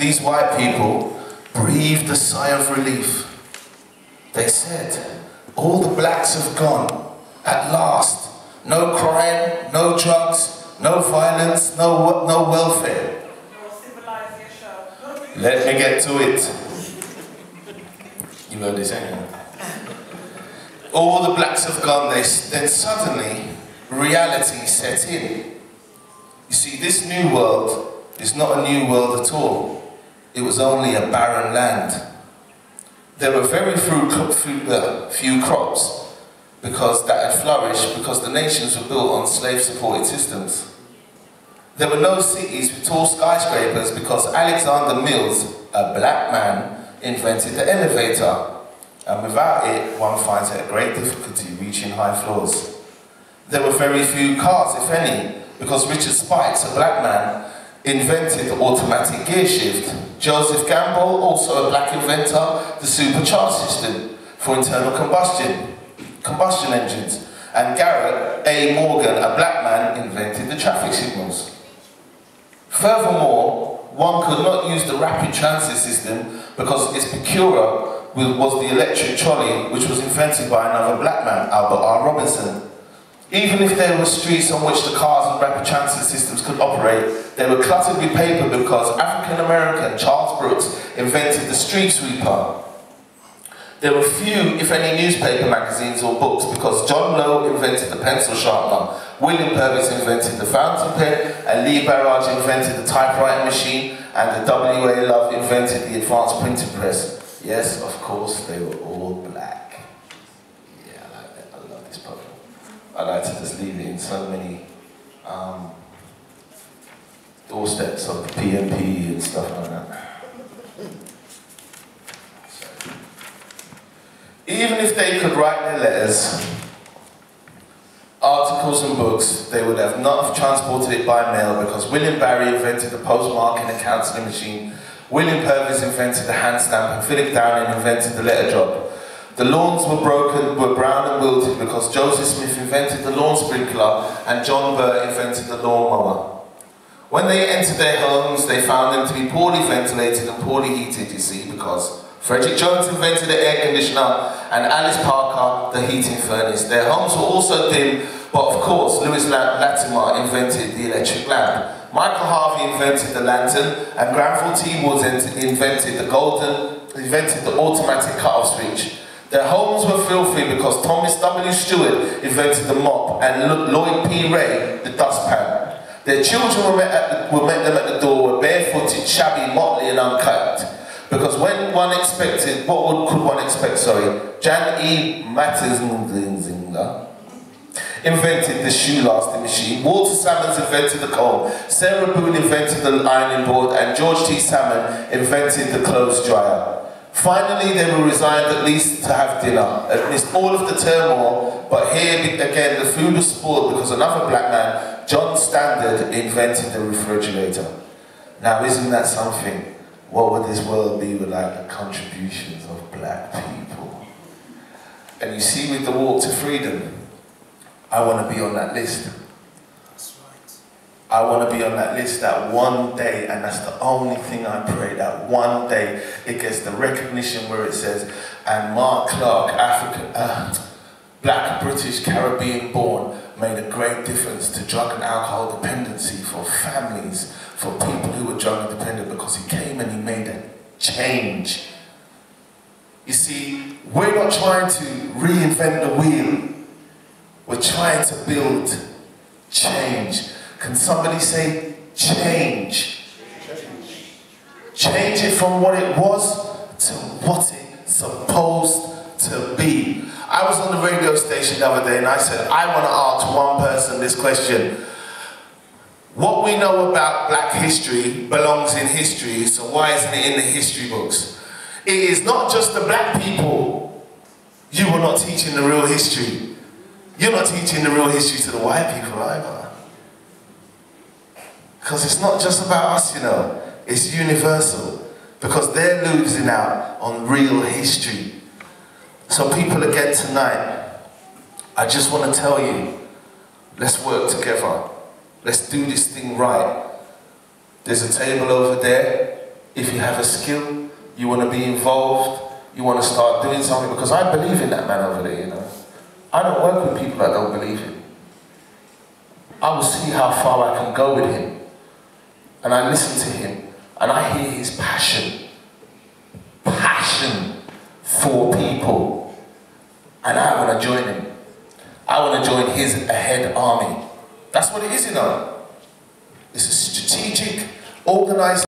these white people breathed a sigh of relief. They said, all the blacks have gone, at last. No crime, no drugs, no violence, no welfare. Let me get to it. You heard this, ain't you? All the blacks have gone, then suddenly reality set in. You see, this new world is not a new world at all. It was only a barren land. There were very few crops because that had flourished because the nations were built on slave-supported systems. There were no cities with tall skyscrapers because Alexander Mills, a black man, invented the elevator. And without it, one finds it a great difficulty reaching high floors. There were very few cars, if any, because Richard Spikes, a black man, invented the automatic gear shift. Joseph Gamble, also a black inventor, the supercharged system for internal combustion engines. And Garrett A. Morgan, a black man, invented the traffic signals. Furthermore, one could not use the rapid transit system because its procurer was the electric trolley, which was invented by another black man, Albert R. Robinson. Even if there were streets on which the cars and rapid transit systems could operate, they were cluttered with paper because African-American Charles Brooks invented the street sweeper. There were few, if any, newspaper magazines or books because John Lowe invented the pencil sharpener, William Purvis invented the fountain pen, and Lee Barrage invented the typewriting machine, and the W.A. Love invented the advanced printing press. Yes, of course, they were all black. Yeah, I like that. I love this poem. I like to just leave it in so many doorsteps of the PMP and stuff like that. So, even if they could write their letters, articles and books, they would have not have transported it by mail because William Barry invented the postmarking and counselling machine. William Purvis invented the hand stamp and Philip Downing invented the letter drop. The lawns were brown and wilted because Joseph Smith invented the lawn sprinkler and John Burr invented the lawnmower. When they entered their homes, they found them to be poorly ventilated and poorly heated, you see, because Frederick Jones invented the air conditioner and Alice Parker the heating furnace. Their homes were also dim, but of course, Louis Latimer invented the electric lamp. Michael Harvey invented the lantern, and Granville T. Woods invented the automatic cut-off switch. Their homes were filthy because Thomas W. Stewart invented the mop, and Lloyd P. Ray the dustpan. Their children were met them at the door, were barefooted, shabby, motley, and unkept. Because when one expected, could one expect, Jan E. Mattinsinger invented the shoe-lasting machine, Walter Salmons invented the comb, Sarah Boone invented the ironing board, and George T. Salmon invented the clothes dryer. Finally, they were resigned at least to have dinner, amidst all of the turmoil, but here again the food was spoiled because another black man, John Standard, invented the refrigerator. Now isn't that something? What would this world be without the contributions of black people? And you see with the walk to freedom, I want to be on that list. That's right. I want to be on that list that one day, and that's the only thing I pray, that one day it gets the recognition where it says, and Mark Clark, black, British, Caribbean born, made a great difference to drug and alcohol dependency for families, for people who were drug dependent, because he came and he made a change. You see, we're not trying to reinvent the wheel. We're trying to build change. Can somebody say change? Change it from what it was to what it's supposed to be. I was on the radio station the other day and I said, I want to ask one person this question. What we know about black history belongs in history, so why isn't it in the history books? It is not just the black people. You are not teaching the real history. You're not teaching the real history to the white people either. Because it's not just about us, you know. It's universal. Because they're losing out on real history. So people, again tonight, I just want to tell you, let's work together. Let's do this thing right. There's a table over there. If you have a skill, you want to be involved, you want to start doing something, because I believe in that man over there, you know. I don't work with people that don't believe in. I will see how far I can go with him. And I listen to him, and I hear his passion for people. And I want to join him. I want to join his ahead army. That's what it is, you know. It's a strategic, organized